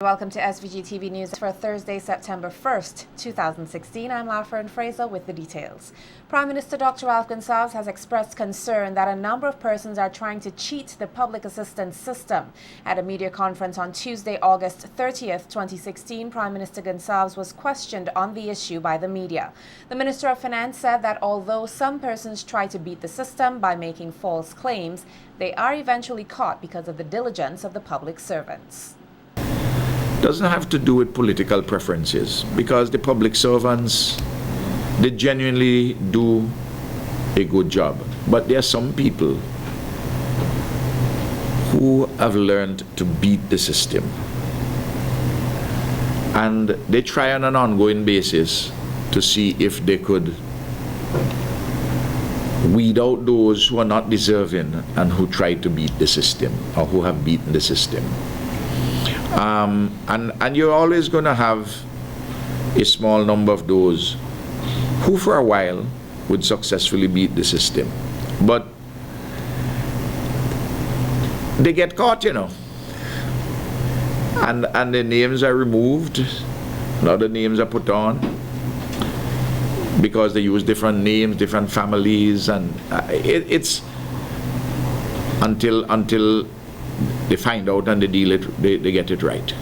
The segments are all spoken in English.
Welcome to SVG-TV News for Thursday, September 1st, 2016. I'm Lafern Fraser with the details. Prime Minister Dr. Ralph Gonsalves has expressed concern that a number of persons are trying to cheat the public assistance system. At a media conference on Tuesday, August 30th, 2016, Prime Minister Gonsalves was questioned on the issue by the media. The Minister of Finance said that although some persons try to beat the system by making false claims, they are eventually caught because of the diligence of the public servants. Doesn't have to do with political preferences, because the public servants, they genuinely do a good job. But there are some people who have learned to beat the system, and they try on an ongoing basis to see if they could weed out those who are not deserving and who try to beat the system or who have beaten the system. And you're always going to have a small number of those who for a while would successfully beat the system. But they get caught, you know. And the names are removed, other names are put on, because they use different names, different families, and it's until they find out and they get it right.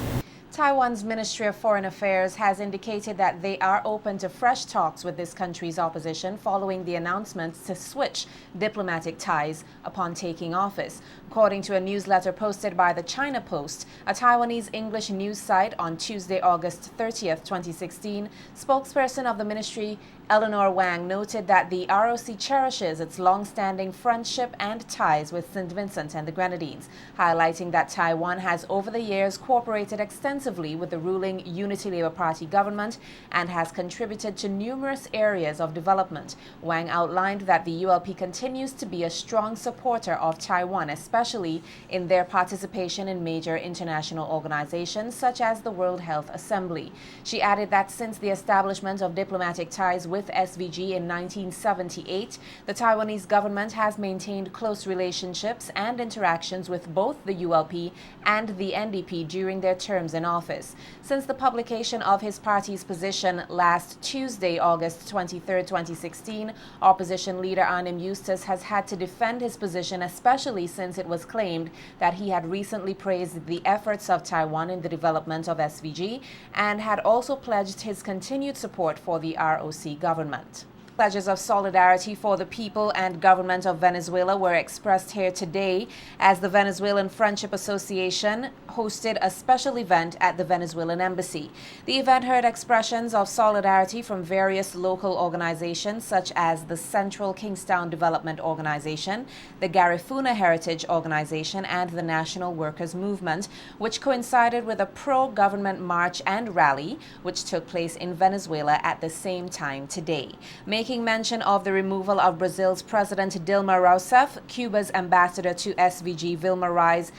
Taiwan's Ministry of Foreign Affairs has indicated that they are open to fresh talks with this country's opposition following the announcement to switch diplomatic ties upon taking office. According to a newsletter posted by the China Post, a Taiwanese English news site on Tuesday, August 30th, 2016, spokesperson of the ministry, Eleanor Wang, noted that the ROC cherishes its long-standing friendship and ties with St. Vincent and the Grenadines, highlighting that Taiwan has over the years cooperated extensively with the ruling Unity Labour Party government and has contributed to numerous areas of development. Wang outlined that the ULP continues to be a strong supporter of Taiwan, especially in their participation in major international organizations such as the World Health Assembly. She added that since the establishment of diplomatic ties with SVG in 1978, the Taiwanese government has maintained close relationships and interactions with both the ULP and the NDP during their terms in office. Since the publication of his party's position last Tuesday, August 23, 2016, opposition leader Arnim Eustace has had to defend his position, especially since it was claimed that he had recently praised the efforts of Taiwan in the development of SVG and had also pledged his continued support for the ROC government. Pledges of solidarity for the people and government of Venezuela were expressed here today as the Venezuelan Friendship Association hosted a special event at the Venezuelan Embassy. The event heard expressions of solidarity from various local organizations such as the Central Kingstown Development Organization, the Garifuna Heritage Organization, and the National Workers' Movement, which coincided with a pro-government march and rally which took place in Venezuela at the same time today. Making mention of the removal of Brazil's President Dilma Rousseff, Cuba's ambassador to SVG, Vilma Reis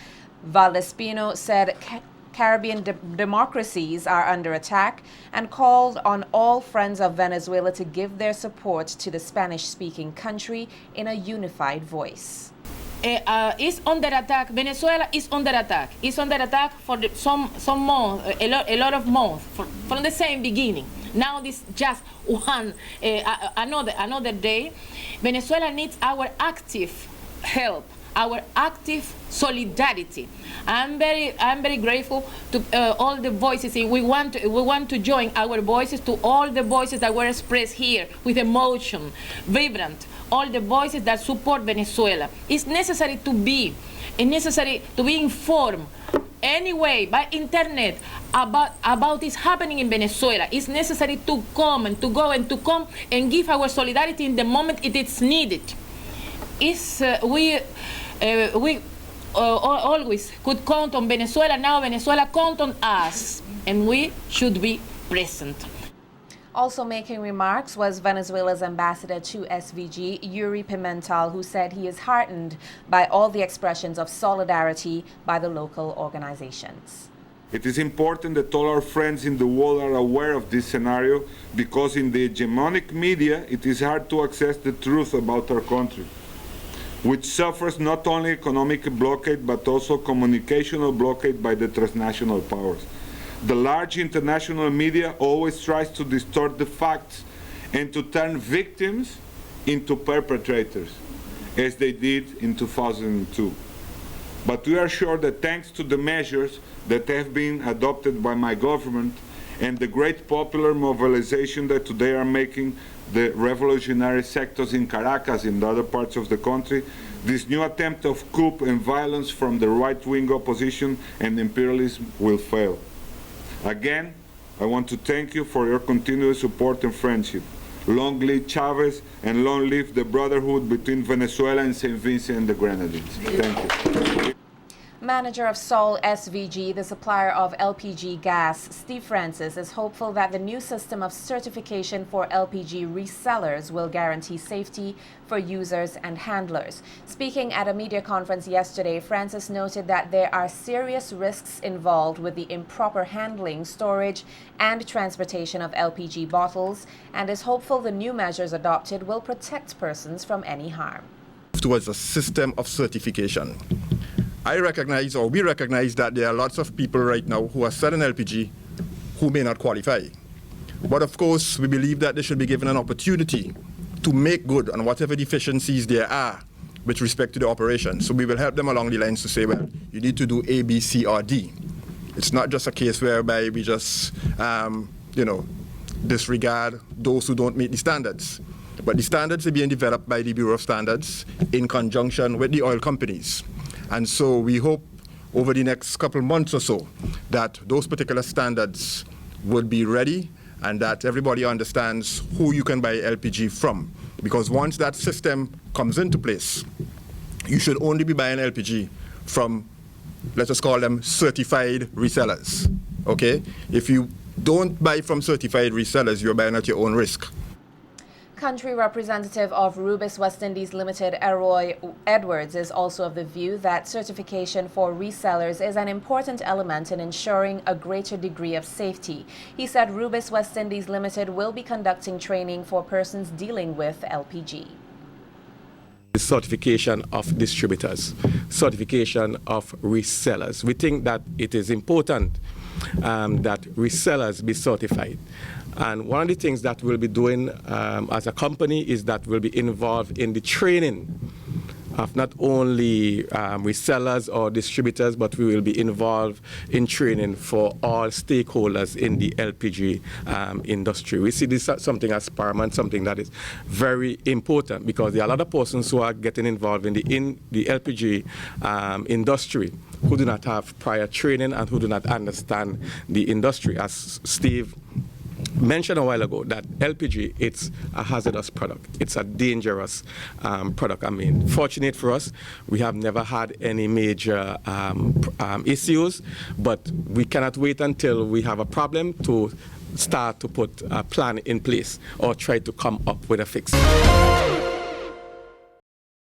Valdespino, said Caribbean democracies are under attack and called on all friends of Venezuela to give their support to the Spanish-speaking country in a unified voice. Is under attack. Venezuela is under attack. It's under attack for some months, a lot of months, from the same beginning. Now this just one another day. Venezuela needs our active help, our active solidarity. I'm very grateful to all the voices. We want to join our voices to all the voices that were expressed here with emotion, vibrant. All the voices that support Venezuela. It's necessary to be informed anyway by internet about what's happening in Venezuela. It's necessary to come and to go and to come and give our solidarity in the moment it is needed. We always could count on Venezuela. Now Venezuela count on us, and we should be present. Also making remarks was Venezuela's ambassador to SVG, Yuri Pimentel, who said he is heartened by all the expressions of solidarity by the local organizations. It is important that all our friends in the world are aware of this scenario, because in the hegemonic media it is hard to access the truth about our country. which suffers not only economic blockade but also communicational blockade by the transnational powers. The large international media always tries to distort the facts and to turn victims into perpetrators, as they did in 2002. But we are sure that thanks to the measures that have been adopted by my government and the great popular mobilization that today are making the revolutionary sectors in Caracas and other parts of the country, this new attempt of coup and violence from the right-wing opposition and imperialism will fail. Again, I want to thank you for your continuous support and friendship. Long live Chavez, and long live the brotherhood between Venezuela and St. Vincent and the Grenadines. Thank you. Manager of Sol SVG, the supplier of LPG gas, Steve Francis, is hopeful that the new system of certification for LPG resellers will guarantee safety for users and handlers. Speaking at a media conference yesterday, Francis noted that there are serious risks involved with the improper handling, storage, and transportation of LPG bottles, and is hopeful the new measures adopted will protect persons from any harm. Towards a system of certification. I recognize, or we recognize, that there are lots of people right now who are selling LPG who may not qualify. But of course, we believe that they should be given an opportunity to make good on whatever deficiencies there are with respect to the operation. So we will help them along the lines to say, well, you need to do A, B, C, or D. It's not just a case whereby we just, disregard those who don't meet the standards. But the standards are being developed by the Bureau of Standards in conjunction with the oil companies. And so we hope over the next couple months or so that those particular standards would be ready and that everybody understands who you can buy LPG from. Because once that system comes into place, you should only be buying LPG from, let us call them certified resellers, okay? If you don't buy from certified resellers, you're buying at your own risk. Country representative of Rubis West Indies Limited, Eroy Edwards, is also of the view that certification for resellers is an important element in ensuring a greater degree of safety. He said Rubis West Indies Limited will be conducting training for persons dealing with LPG. Certification of distributors, certification of resellers. We think that it is important that resellers be certified. And one of the things that we'll be doing as a company is that we'll be involved in the training of not only resellers or distributors, but we will be involved in training for all stakeholders in the LPG industry. We see this as something as paramount, something that is very important, because there are a lot of persons who are getting involved in the LPG industry who do not have prior training and who do not understand the industry. As Steve mentioned a while ago, that LPG, it's a hazardous product. It's a dangerous product. I mean, fortunate for us, we have never had any major issues, but we cannot wait until we have a problem to start to put a plan in place or try to come up with a fix.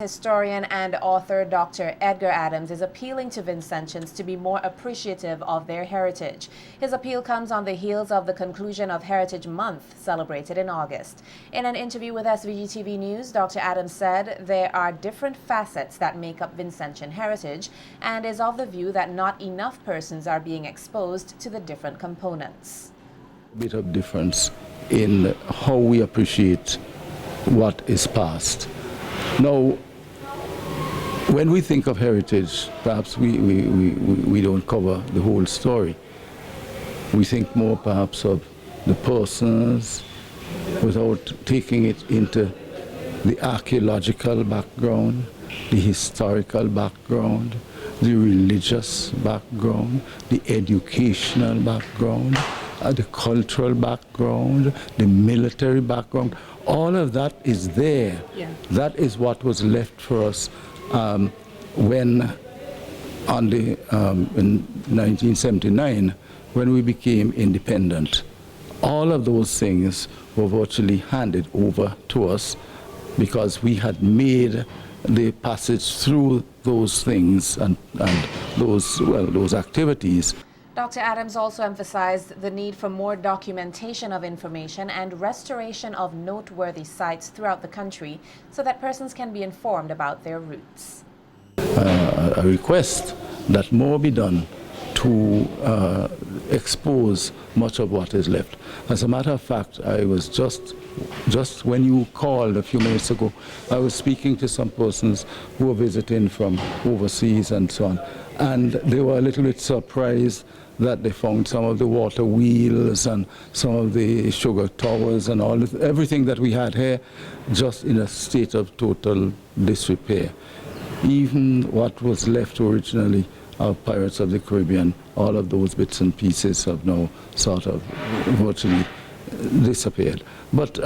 Historian and author Dr. Edgar Adams is appealing to Vincentians to be more appreciative of their heritage. His appeal comes on the heels of the conclusion of Heritage Month, celebrated in August. In an interview with SVG-TV News, Dr. Adams said there are different facets that make up Vincentian heritage and is of the view that not enough persons are being exposed to the different components. A bit of difference in how we appreciate what is past. Now, when we think of heritage, perhaps we don't cover the whole story. We think more perhaps of the persons without taking it into the archaeological background, the historical background, the religious background, the educational background, the cultural background, the military background. All of that is there. Yeah. That is what was left for us when in 1979, when we became independent. All of those things were virtually handed over to us because we had made the passage through those things and those activities. Dr. Adams also emphasized the need for more documentation of information and restoration of noteworthy sites throughout the country so that persons can be informed about their roots. A request that more be done to expose much of what is left. As a matter of fact, I was just when you called a few minutes ago, I was speaking to some persons who were visiting from overseas and so on, and they were a little bit surprised that they found some of the water wheels and some of the sugar towers and all everything that we had here just in a state of total disrepair. Even what was left originally of Pirates of the Caribbean, all of those bits and pieces have now sort of virtually disappeared. But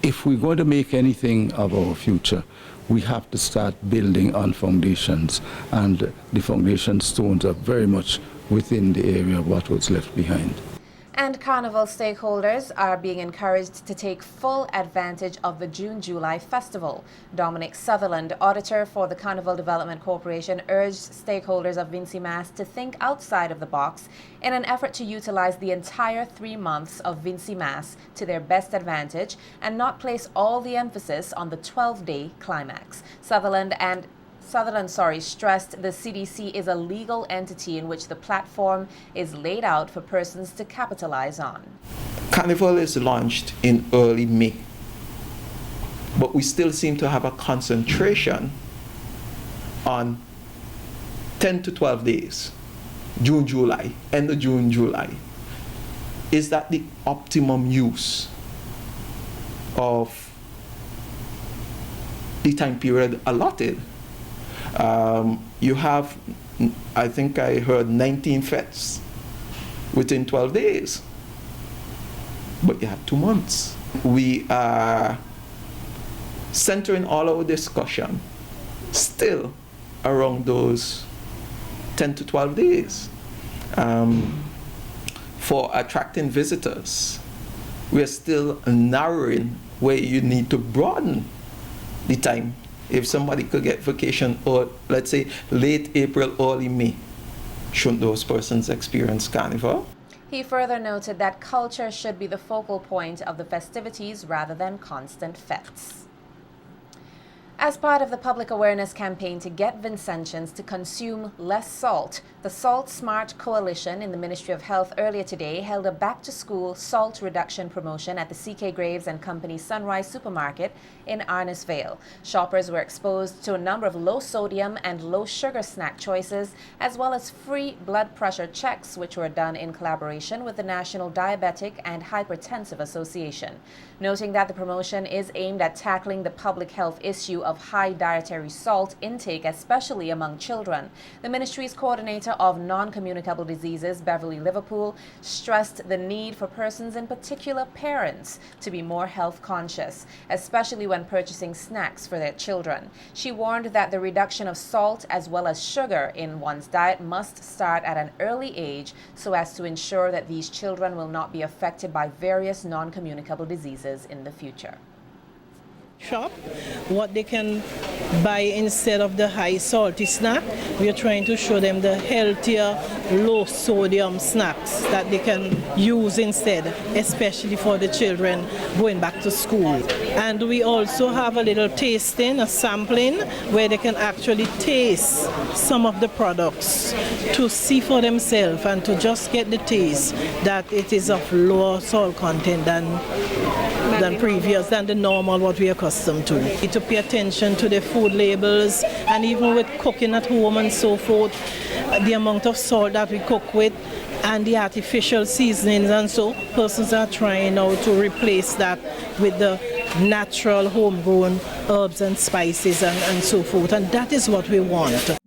if we're going to make anything of our future, we have to start building on foundations, and the foundation stones are very much within the area of what was left behind. And Carnival stakeholders are being encouraged to take full advantage of the June-July festival. Dominic Sutherland, auditor for the Carnival Development Corporation, urged stakeholders of Vincy Mas to think outside of the box in an effort to utilize the entire 3 months of Vincy Mas to their best advantage and not place all the emphasis on the 12-day climax. Sutherland stressed the CDC is a legal entity in which the platform is laid out for persons to capitalize on. Carnival is launched in early May, but we still seem to have a concentration on 10 to 12 days, June, July, end of June, July. Is that the optimum use of the time period allotted? You have, I think I heard 19 fetes within 12 days, but you have 2 months. We are centering all our discussion still around those 10 to 12 days. For attracting visitors, we are still narrowing where you need to broaden the time. If somebody could get vacation, or let's say late April, early May, shouldn't those persons experience Carnival? He further noted that culture should be the focal point of the festivities rather than constant fetes. As part of the public awareness campaign to get Vincentians to consume less salt, the Salt Smart Coalition in the Ministry of Health earlier today held a back-to-school salt reduction promotion at the C.K. Graves & Company Sunrise Supermarket in Arnisvale. Shoppers were exposed to a number of low-sodium and low-sugar snack choices, as well as free blood pressure checks, which were done in collaboration with the National Diabetic and Hypertensive Association. Noting that the promotion is aimed at tackling the public health issue of high dietary salt intake, especially among children, the ministry's coordinator of non-communicable diseases, Beverly Liverpool, stressed the need for persons, in particular parents, to be more health conscious, especially when purchasing snacks for their children. She warned that the reduction of salt as well as sugar in one's diet must start at an early age so as to ensure that these children will not be affected by various non-communicable diseases in the future. Shop what they can buy instead of the high salty snack. We are trying to show them the healthier, low sodium snacks that they can use instead, especially for the children going back to school. And we also have a little tasting, a sampling, where they can actually taste some of the products to see for themselves and to just get the taste that it is of lower salt content than the normal what we are accustomed to. We need to pay attention to the food labels, and even with cooking at home and so forth, the amount of salt that we cook with and the artificial seasonings, and so persons are trying now to replace that with the natural homegrown herbs and spices and so forth, and that is what we want.